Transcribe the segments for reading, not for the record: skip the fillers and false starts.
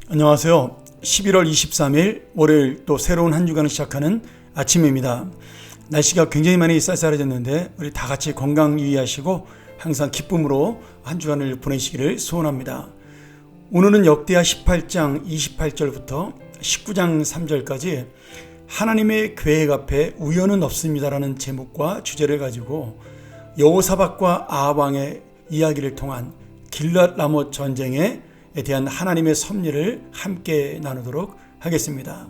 안녕하세요. 11월 23일 월요일 또 새로운 한 주간을 시작하는 아침입니다. 날씨가 굉장히 많이 쌀쌀해졌는데 우리 다 같이 건강 유의하시고 항상 기쁨으로 한 주간을 보내시기를 소원합니다. 오늘은 역대하 18장 28절부터 19장 3절까지 하나님의 계획 앞에 우연은 없습니다라는 제목과 주제를 가지고 여호사밧과 아합 왕의 이야기를 통한 길랏 라못 전쟁에 대한 하나님의 섭리를 함께 나누도록 하겠습니다.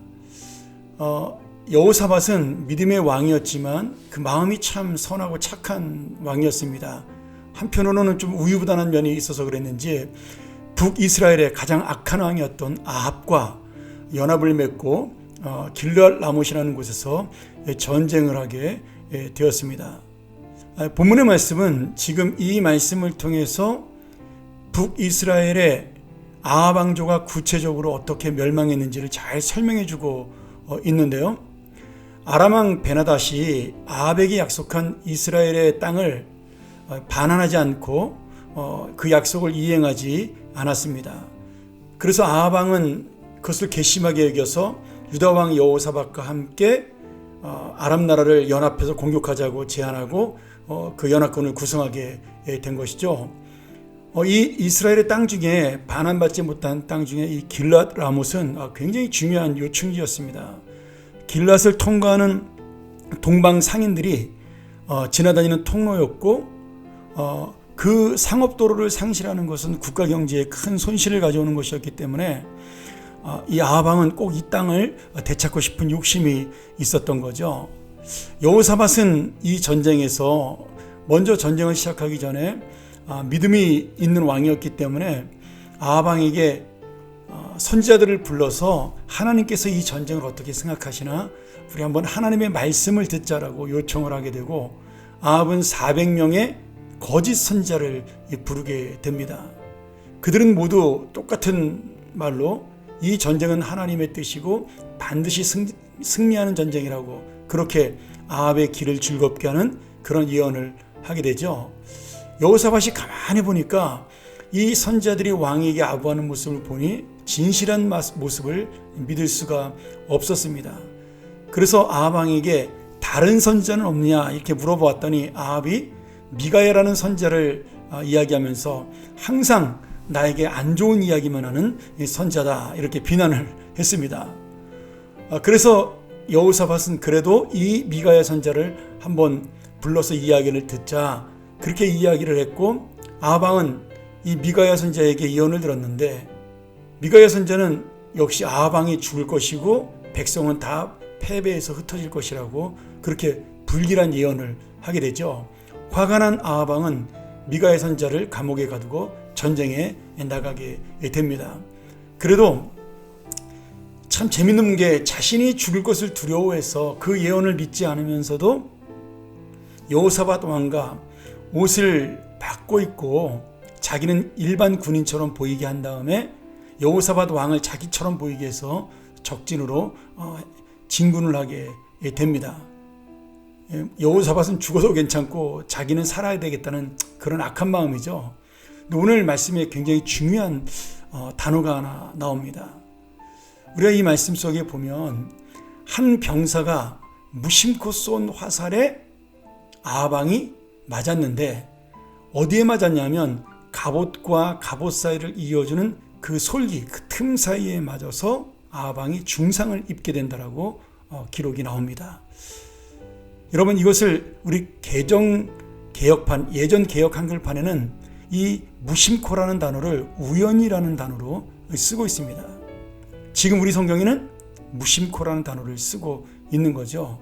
여호사밧은 믿음의 왕이었지만 그 마음이 참 선하고 착한 왕이었습니다. 한편으로는 좀 우유부단한 면이 있어서 그랬는지 북이스라엘의 가장 악한 왕이었던 아합과 연합을 맺고 길랏 라못이라는 곳에서 전쟁을 하게 되었습니다. 본문의 말씀은 지금 이 말씀을 통해서 북이스라엘의 아합 왕조가 구체적으로 어떻게 멸망했는지를 잘 설명해주고 있는데요. 아람 왕 베나닷이 아합에게 약속한 이스라엘의 땅을 반환하지 않고 그 약속을 이행하지 않았습니다. 그래서 아합 왕은 그것을 괘씸하게 여겨서 유다 왕 여호사밧과 함께 아람 나라를 연합해서 공격하자고 제안하고 그 연합군을 구성하게 된 것이죠. 이 이스라엘의 땅 중에 반환받지 못한 땅 중에 이 길랏 라못은 굉장히 중요한 요충지였습니다. 길랏을 통과하는 동방 상인들이 지나다니는 통로였고 그 상업도로를 상실하는 것은 국가 경제에 큰 손실을 가져오는 것이었기 때문에 이 아합 왕은 꼭 이 땅을 되찾고 싶은 욕심이 있었던 거죠. 여호사밧은 이 전쟁에서 먼저 전쟁을 시작하기 전에 믿음이 있는 왕이었기 때문에 아합 왕에게 선지자들을 불러서 하나님께서 이 전쟁을 어떻게 생각하시나 우리 한번 하나님의 말씀을 듣자라고 요청을 하게 되고 아합은 400명의 거짓 선지자를 부르게 됩니다. 그들은 모두 똑같은 말로 이 전쟁은 하나님의 뜻이고 반드시 승리하는 전쟁이라고 그렇게 아합의 길을 즐겁게 하는 그런 예언을 하게 되죠. 여호사밧이 가만히 보니까 이 선지자들이 왕에게 아부하는 모습을 보니 진실한 모습을 믿을 수가 없었습니다. 그래서 아합 왕에게 다른 선지자는 없느냐 이렇게 물어보았더니 아합이 미가야라는 선지자를 이야기하면서 항상 나에게 안 좋은 이야기만 하는 선지자다 이렇게 비난을 했습니다. 그래서 여호사밧은 그래도 이 미가야 선지자를 한번 불러서 이야기를 듣자 그렇게 이야기를 했고 아합 왕은 이 미가야 선지자에게 예언을 들었는데 미가야 선지자는 역시 아합 왕이 죽을 것이고 백성은 다 패배해서 흩어질 것이라고 그렇게 불길한 예언을 하게 되죠. 화가 난 아합 왕은 미가야 선지자를 감옥에 가두고 전쟁에 나가게 됩니다. 그래도 참 재밌는 게 자신이 죽을 것을 두려워해서 그 예언을 믿지 않으면서도 여호사밧 왕과 옷을 바꿔 입고 자기는 일반 군인처럼 보이게 한 다음에 여호사밧 왕을 자기처럼 보이게 해서 적진으로 진군을 하게 됩니다. 여호사밧은 죽어도 괜찮고 자기는 살아야 되겠다는 그런 악한 마음이죠. 오늘 말씀에 굉장히 중요한 단어가 하나 나옵니다. 우리가 이 말씀 속에 보면 한 병사가 무심코 쏜 화살에 아합 왕이 맞았는데 어디에 맞았냐면 갑옷과 갑옷 사이를 이어주는 그 솔기, 그 틈 사이에 맞아서 아합 왕이 중상을 입게 된다라고 기록이 나옵니다. 여러분 이것을 우리 개정개혁판, 예전 개혁 한글판에는 이 무심코라는 단어를 우연이라는 단어로 쓰고 있습니다. 지금 우리 성경에는 무심코라는 단어를 쓰고 있는 거죠.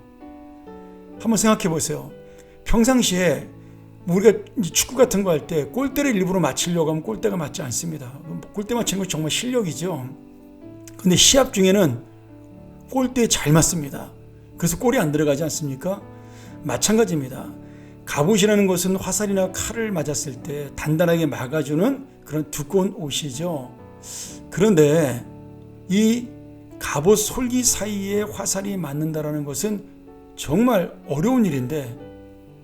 한번 생각해 보세요. 평상시에 우리가 축구 같은 거 할 때 골대를 일부러 맞추려고 하면 골대가 맞지 않습니다. 골대 맞추는 건 정말 실력이죠. 근데 시합 중에는 골대에 잘 맞습니다. 그래서 골이 안 들어가지 않습니까? 마찬가지입니다. 갑옷이라는 것은 화살이나 칼을 맞았을 때 단단하게 막아주는 그런 두꺼운 옷이죠. 그런데 이 갑옷 솔기 사이에 화살이 맞는다는 것은 정말 어려운 일인데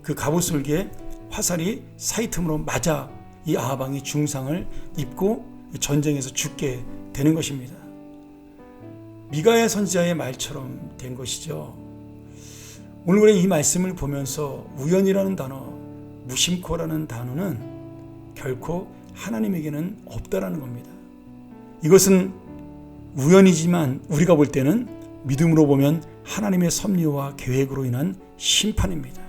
그 갑옷 솔기에 화살이 사이 틈으로 맞아 이 아합 왕이 중상을 입고 전쟁에서 죽게 되는 것입니다. 미가야 선지자의 말처럼 된 것이죠. 오늘 우리 이 말씀을 보면서 우연이라는 단어, 무심코라는 단어는 결코 하나님에게는 없다라는 겁니다. 이것은 우연이지만 우리가 볼 때는 믿음으로 보면 하나님의 섭리와 계획으로 인한 심판입니다.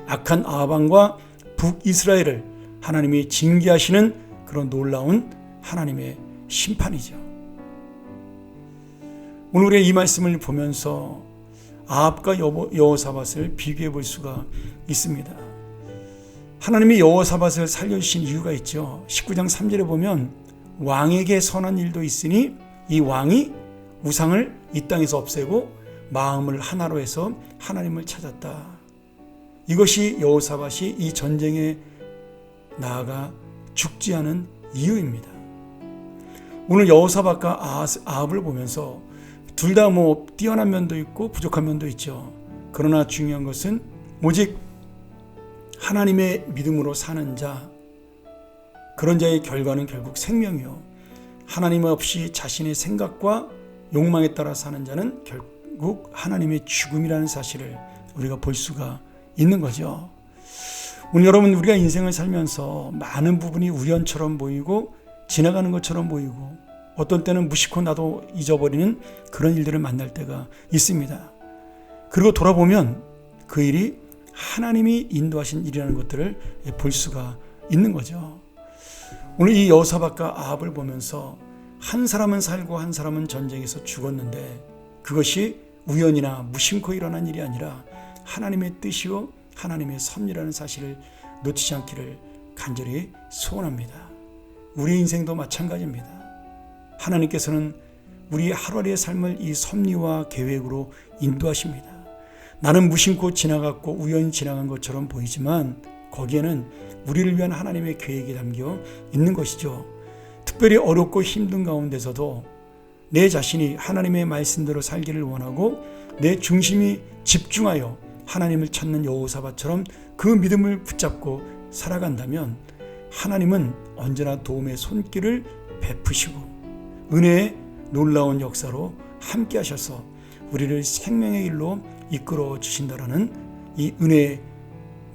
악한 아방과 북이스라엘을 하나님이 징계하시는 그런 놀라운 하나님의 심판이죠. 오늘 우리가 이 말씀을 보면서 아합과 여호사밧을 비교해 볼 수가 있습니다. 하나님이 여호사밧을 살려주신 이유가 있죠. 19장 3절에 보면 왕에게 선한 일도 있으니 이 왕이 우상을 이 땅에서 없애고 마음을 하나로 해서 하나님을 찾았다. 이것이 여호사밧이 이 전쟁에 나아가 죽지 않은 이유입니다. 오늘 여호사밧과 아합을 보면서 둘 다 뛰어난 면도 있고 부족한 면도 있죠. 그러나 중요한 것은 오직 하나님의 믿음으로 사는 자, 그런 자의 결과는 결국 생명이요, 하나님 없이 자신의 생각과 욕망에 따라 사는 자는 결국 하나님의 죽음이라는 사실을 우리가 볼 수가 있는 거죠. 오늘 여러분, 우리가 인생을 살면서 많은 부분이 우연처럼 보이고 지나가는 것처럼 보이고 어떤 때는 무심코 나도 잊어버리는 그런 일들을 만날 때가 있습니다. 그리고 돌아보면 그 일이 하나님이 인도하신 일이라는 것들을 볼 수가 있는 거죠. 오늘 이 여호사밧과 아합을 보면서 한 사람은 살고 한 사람은 전쟁에서 죽었는데 그것이 우연이나 무심코 일어난 일이 아니라 하나님의 뜻이요 하나님의 섭리라는 사실을 놓치지 않기를 간절히 소원합니다. 우리 인생도 마찬가지입니다. 하나님께서는 우리 하루하루의 삶을 이 섭리와 계획으로 인도하십니다. 나는 무심코 지나갔고 우연히 지나간 것처럼 보이지만 거기에는 우리를 위한 하나님의 계획이 담겨 있는 것이죠. 특별히 어렵고 힘든 가운데서도 내 자신이 하나님의 말씀대로 살기를 원하고 내 중심이 집중하여 하나님을 찾는 여호사밧처럼 그 믿음을 붙잡고 살아간다면 하나님은 언제나 도움의 손길을 베푸시고 은혜의 놀라운 역사로 함께 하셔서 우리를 생명의 길로 이끌어 주신다라는 이 은혜의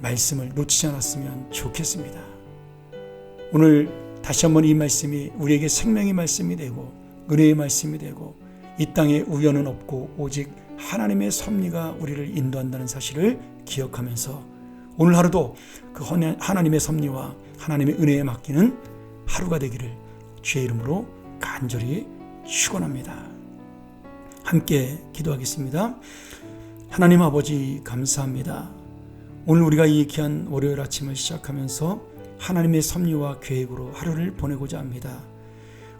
말씀을 놓치지 않았으면 좋겠습니다. 오늘 다시 한번 이 말씀이 우리에게 생명의 말씀이 되고 은혜의 말씀이 되고 이 땅에 우연은 없고 오직 하나님의 섭리가 우리를 인도한다는 사실을 기억하면서 오늘 하루도 그 하나님의 섭리와 하나님의 은혜에 맡기는 하루가 되기를 주의 이름으로 간절히 축원합니다. 함께 기도하겠습니다. 하나님 아버지, 감사합니다. 오늘 우리가 이 귀한 월요일 아침을 시작하면서 하나님의 섭리와 계획으로 하루를 보내고자 합니다.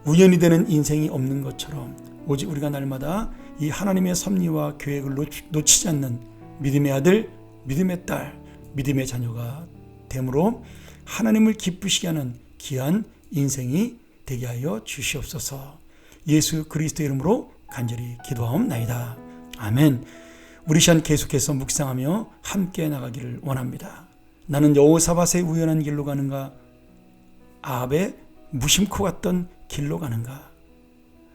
우연이 되는 인생이 없는 것처럼 오직 우리가 날마다 이 하나님의 섭리와 계획을 놓치지 않는 믿음의 아들, 믿음의 딸, 믿음의 자녀가 되므로 하나님을 기쁘시게 하는 귀한 인생이 되게 하여 주시옵소서. 예수 그리스도 이름으로 간절히 기도하옵나이다. 아멘. 우리 시간 계속해서 묵상하며 함께 나가기를 원합니다. 나는 여호사밧의 우연한 길로 가는가? 아합의 무심코 갔던 길로 가는가?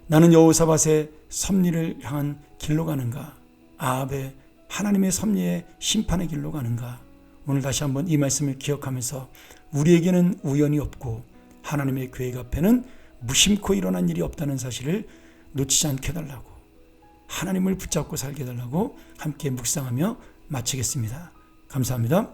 나는 여호사밧의 섭리를 향한 길로 가는가? 아합의 하나님의 섭리의 심판의 길로 가는가? 오늘 다시 한번 이 말씀을 기억하면서 우리에게는 우연이 없고 하나님의 계획 앞에는 무심코 일어난 일이 없다는 사실을 놓치지 않게 해달라고, 하나님을 붙잡고 살게 해달라고 함께 묵상하며 마치겠습니다. 감사합니다.